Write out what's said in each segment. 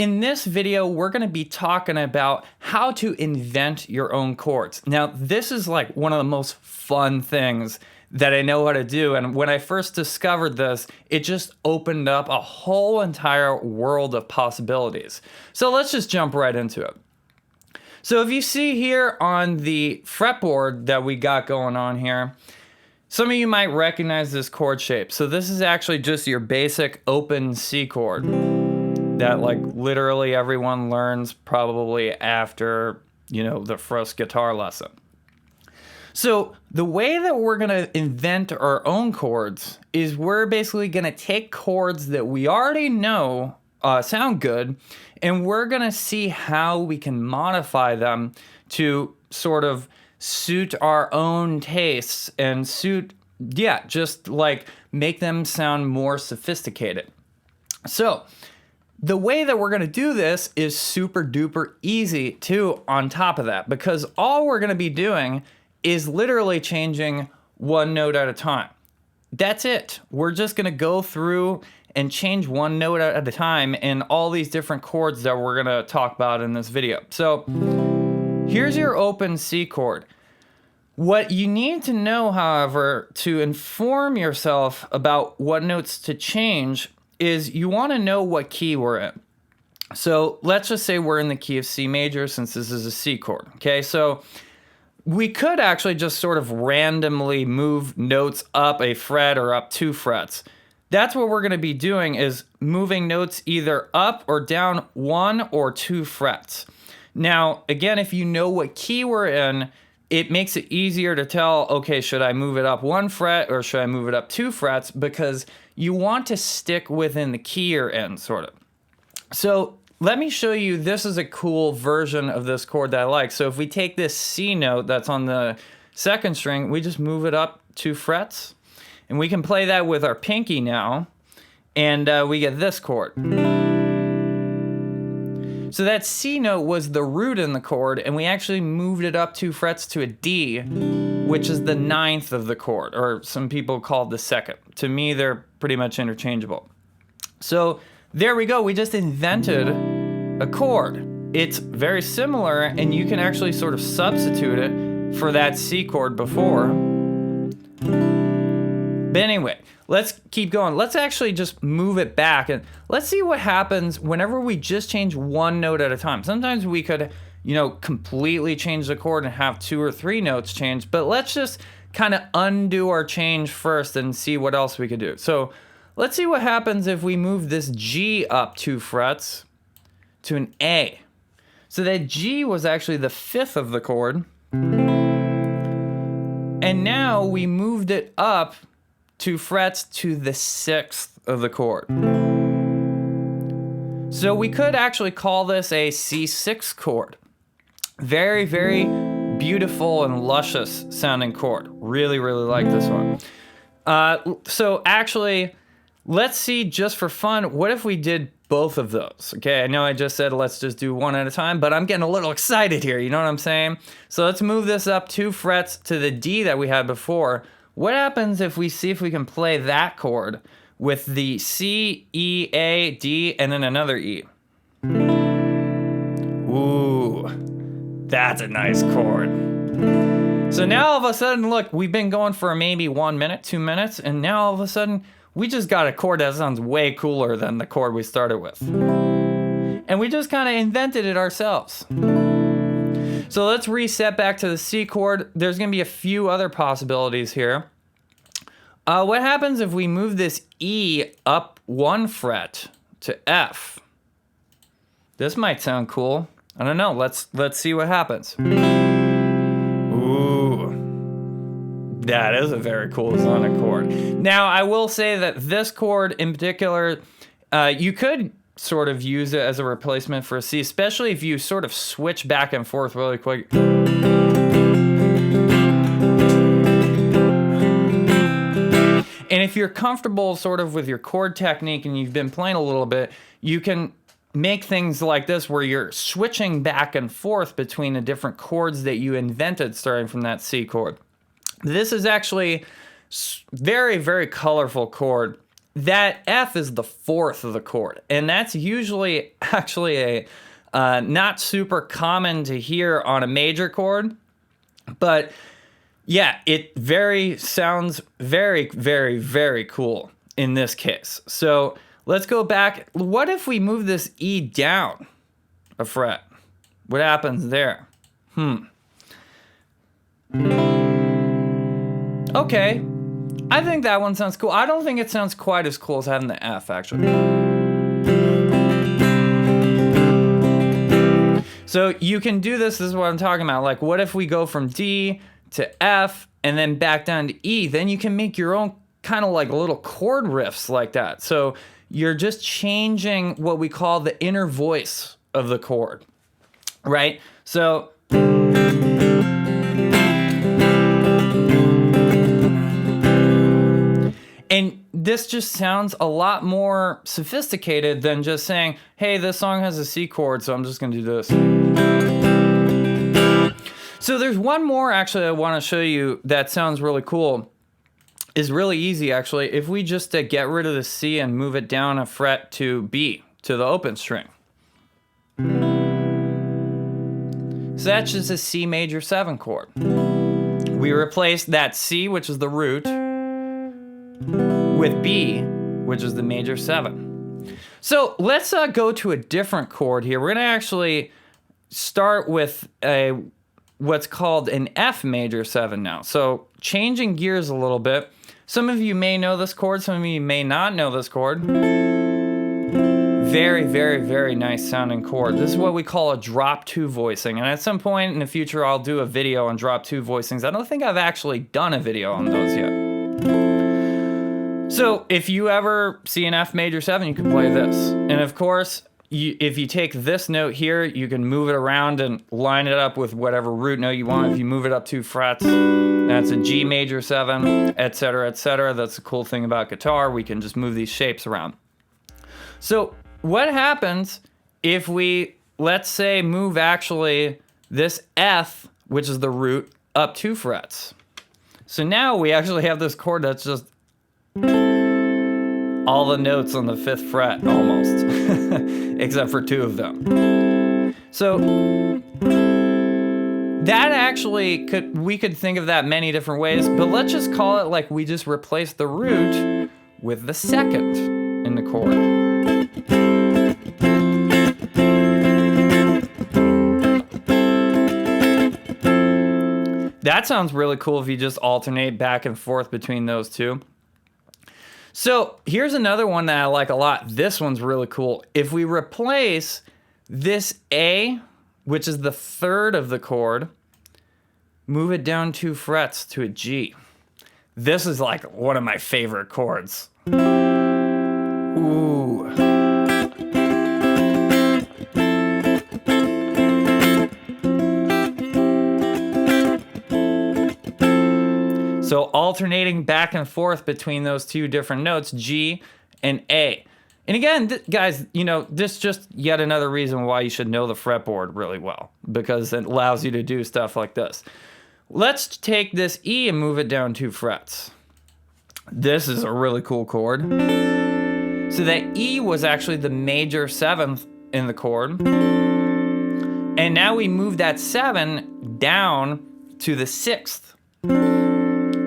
in this video, we're going to be talking about how to invent your own chords. Now, this is like one of the most fun things that I know how to do. And when I first discovered this, it just opened up a whole entire world of possibilities. So let's just jump right into it. So if you see here on the fretboard that we got going on here, some of you might recognize this chord shape. So this is actually just your basic open C chord that like literally everyone learns probably after, the first guitar lesson. So the way that we're going to invent our own chords is we're basically going to take chords that we already know sound good, and we're going to see how we can modify them to sort of suit our own tastes and just like make them sound more sophisticated. So the way that we're going to do this is super duper easy too on top of that, because all we're going to be doing is literally changing one note at a time. That's it. We're just going to go through and change one note at a time in all these different chords that we're going to talk about in this video. So here's your open C chord. What you need to know, however, to inform yourself about what notes to change is you want to know what key we're in. So let's just say we're in the key of C major since this is a C chord. Okay, so we could actually just sort of randomly move notes up a fret or up 2 frets. That's what we're going to be doing, is moving notes either up or down 1 or 2 frets. Now, again, if you know what key we're in, it makes it easier to tell, okay, should I move it up 1 fret or should I move it up 2 frets? Because you want to stick within the key you're in, sort of. So let me show you, this is a cool version of this chord that I like. So if we take this C note that's on the 2nd string, we just move it up 2 frets. And we can play that with our pinky now, and we get this chord. So that C note was the root in the chord, and we actually moved it up 2 frets to a D, which is the 9th of the chord, or some people call it the 2nd. To me, they're pretty much interchangeable. So there we go. We just invented a chord. It's very similar, and you can actually sort of substitute it for that C chord before. But anyway, let's keep going. Let's actually just move it back and let's see what happens whenever we just change one note at a time. Sometimes we could, completely change the chord and have 2 or 3 notes change, but let's just kind of undo our change first and see what else we could do. So let's see what happens if we move this G up 2 frets to an A. So that G was actually the 5th of the chord. And now we moved it up 2 frets to the 6th of the chord. So we could actually call this a C6 chord. Very, very beautiful and luscious sounding chord. Really, really like this one. So actually, let's see, just for fun, what if we did both of those? Okay, I know I just said let's just do one at a time, but I'm getting a little excited here, you know what I'm saying? So let's move this up 2 frets to the D that we had before. What happens if we see if we can play that chord with the C, E, A, D, and then another E? Ooh, that's a nice chord. So now all of a sudden, look, we've been going for maybe 1 minute, 2 minutes, and now all of a sudden, we just got a chord that sounds way cooler than the chord we started with. And we just kind of invented it ourselves. So let's reset back to the C chord. There's going to be a few other possibilities here. What happens if we move this E up 1 fret to F? This might sound cool. I don't know. Let's see what happens. Ooh. That is a very cool sonic chord. Now, I will say that this chord in particular, you could sort of use it as a replacement for a C, especially if you sort of switch back and forth really quick. And if you're comfortable sort of with your chord technique and you've been playing a little bit, you can make things like this where you're switching back and forth between the different chords that you invented starting from that C chord. This is actually very, very colorful chord. that F is the fourth of the chord. And that's usually actually a not super common to hear on a major chord. But yeah, it sounds very, very, very cool in this case. So let's go back. What if we move this E down a fret? What happens there? Okay. I think that one sounds cool. I don't think it sounds quite as cool as having the F, actually. So you can do this is what I'm talking about. Like, what if we go from D to F and then back down to E? Then you can make your own kind of like little chord riffs like that. So you're just changing what we call the inner voice of the chord, right? So and this just sounds a lot more sophisticated than just saying, hey, this song has a C chord, so I'm just gonna do this. So there's one more actually I wanna show you that sounds really cool. Is really easy actually. If we just get rid of the C and move it down a fret to B, to the open string. So that's just a C major 7 chord. We replace that C, which is the root, with B, which is the major 7. So let's go to a different chord here. We're gonna actually start with what's called an F major 7 now. So changing gears a little bit. Some of you may know this chord, some of you may not know this chord. Very, very, very nice sounding chord. This is what we call a drop 2 voicing. And at some point in the future, I'll do a video on drop 2 voicings. I don't think I've actually done a video on those yet. So if you ever see an F major 7, you can play this. And of course, if you take this note here, you can move it around and line it up with whatever root note you want. If you move it up 2 frets, that's a G major 7, etc., etc. That's the cool thing about guitar. We can just move these shapes around. So what happens if we, let's say, move actually this F, which is the root, up 2 frets? So now we actually have this chord that's just all the notes on the 5th fret almost, except for 2 of them. So that actually we could think of that many different ways, but let's just call it like we just replaced the root with the 2nd in the chord. That sounds really cool if you just alternate back and forth between those two. So here's another one that I like a lot. This one's really cool. If we replace this A, which is the 3rd of the chord, move it down 2 frets to a G. This is like one of my favorite chords. Ooh. So alternating back and forth between those 2 different notes, G and A. And again, guys, you know, this just yet another reason why you should know the fretboard really well, because it allows you to do stuff like this. Let's take this E and move it down 2 frets. This is a really cool chord. So that E was actually the major 7th in the chord. And now we move that 7 down to the 6th.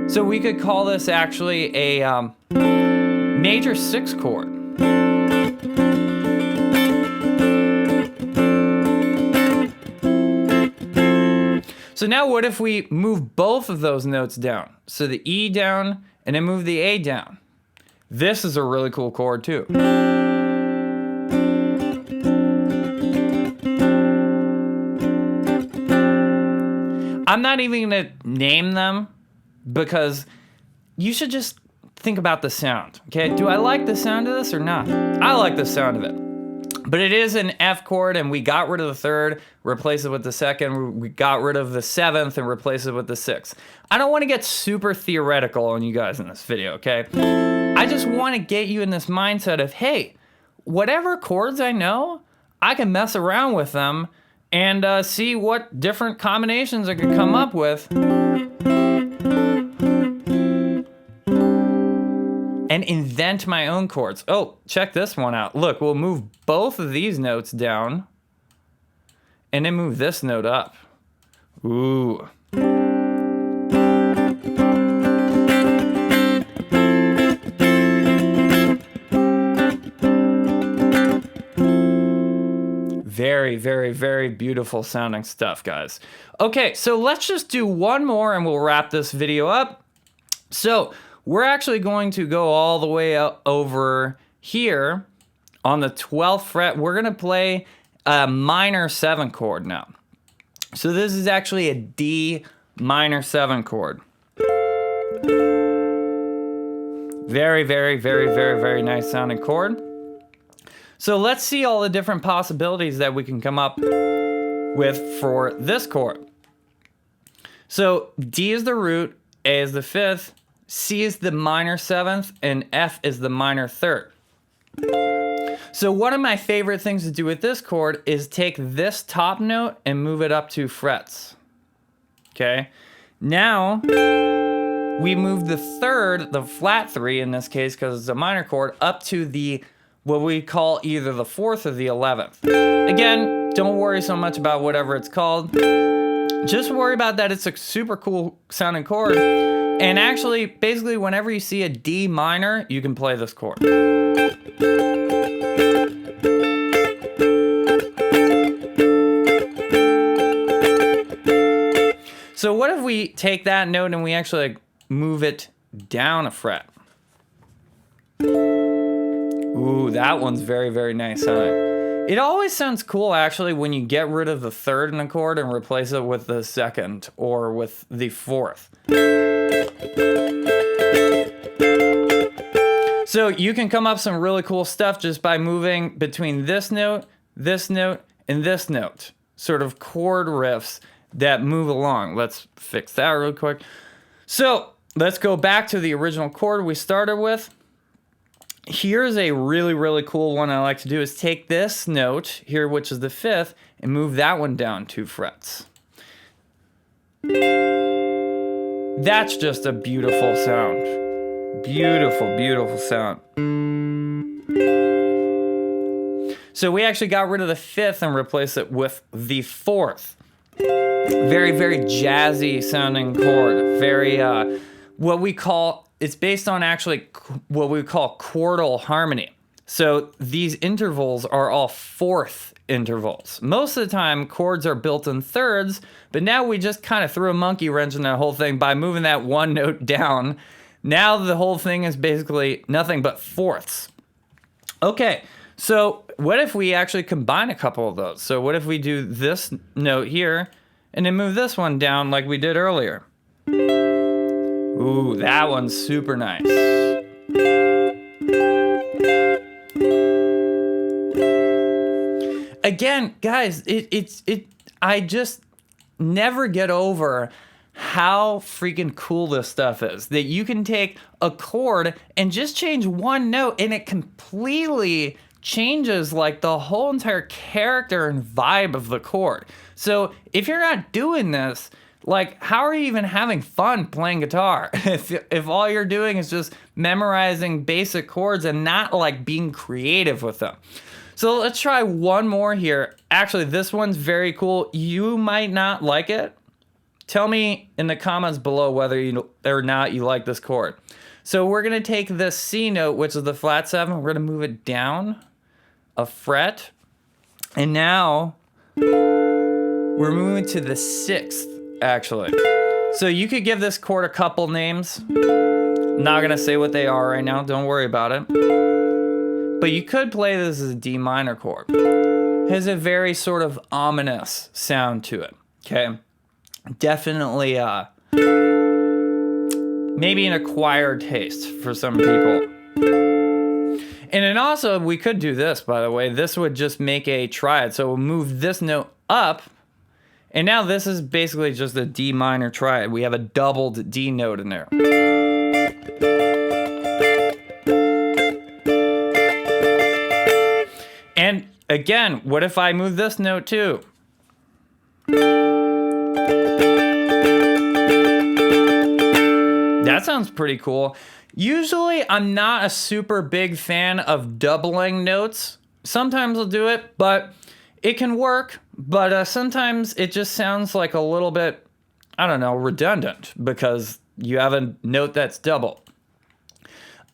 So we could call this actually a major 6 chord. So now what if we move both of those notes down? So the E down and then move the A down. This is a really cool chord too. I'm not even gonna name them, because you should just think about the sound, okay? Do I like the sound of this or not? I like the sound of it. But it is an F chord, and we got rid of the 3rd, replace it with the 2nd. We got rid of the 7th and replace it with the 6th. I don't want to get super theoretical on you guys in this video, okay? I just want to get you in this mindset of, hey, whatever chords I know, I can mess around with them and see what different combinations I could come up with. and invent my own chords. Oh, check this one out. Look, we'll move both of these notes down and then move this note up. Ooh. Very, very, very beautiful sounding stuff, guys. Okay, so let's just do one more and we'll wrap this video up. So we're actually going to go all the way over here on the 12th fret. We're gonna play a minor 7 chord now. So this is actually a D minor 7 chord. Very, very, very, very, very nice sounding chord. So let's see all the different possibilities that we can come up with for this chord. So D is the root, A is the 5th, C is the minor 7th, and F is the minor 3rd. So one of my favorite things to do with this chord is take this top note and move it up 2 frets. Okay? Now, we move the 3rd, the flat 3 in this case, because it's a minor chord, up to the what we call either the 4th or the 11th. Again, don't worry so much about whatever it's called. Just worry about that it's a super cool sounding chord. And actually, basically, whenever you see a D minor, you can play this chord. So what if we take that note and we actually like, move it down a fret? Ooh, that one's very, very nice sounding. It always sounds cool, actually, when you get rid of the 3rd in a chord and replace it with the 2nd or with the 4th. So you can come up some really cool stuff just by moving between this note, and this note. Sort of chord riffs that move along. Let's fix that real quick. So let's go back to the original chord we started with. Here's a really, really cool one I like to do is take this note here, which is the 5th, and move that one down 2 frets. That's just a beautiful sound. Beautiful, beautiful sound. So we actually got rid of the 5th and replaced it with the 4th. Very, very jazzy sounding chord. Very, what we call, it's based on actually what we call chordal harmony. So these intervals are all 4th intervals. Most of the time, chords are built in 3rds, but now we just kind of threw a monkey wrench in that whole thing by moving that one note down. Now the whole thing is basically nothing but 4ths. Okay, so what if we actually combine a couple of those? So what if we do this note here and then move this one down like we did earlier? Ooh, that one's super nice. Again, guys, I just never get over how freaking cool this stuff is. That you can take a chord and just change one note and it completely changes like the whole entire character and vibe of the chord. So if you're not doing this, like, how are you even having fun playing guitar if all you're doing is just memorizing basic chords and not like being creative with them? So let's try one more here. Actually, this one's very cool. You might not like it. Tell me in the comments below whether you or not you like this chord. So we're gonna take this C note, which is the flat 7, we're gonna move it down a fret, and now we're moving to the 6th. Actually. So you could give this chord a couple names. I'm not gonna say what they are right now, don't worry about it. But you could play this as a D minor chord. It has a very sort of ominous sound to it, okay? Definitely maybe an acquired taste for some people. And then also, we could do this, by the way. This would just make a triad. So we'll move this note up. And now this is basically just a D minor triad. We have a doubled D note in there. And again, what if I move this note too? That sounds pretty cool. Usually, I'm not a super big fan of doubling notes. Sometimes I'll do it, but it can work. But sometimes it just sounds like a little bit, I don't know, redundant because you have a note that's double.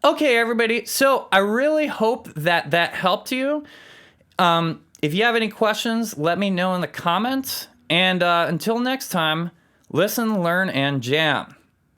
Okay, everybody. So I really hope that that helped you. If you have any questions, let me know in the comments. And until next time, listen, learn, and jam.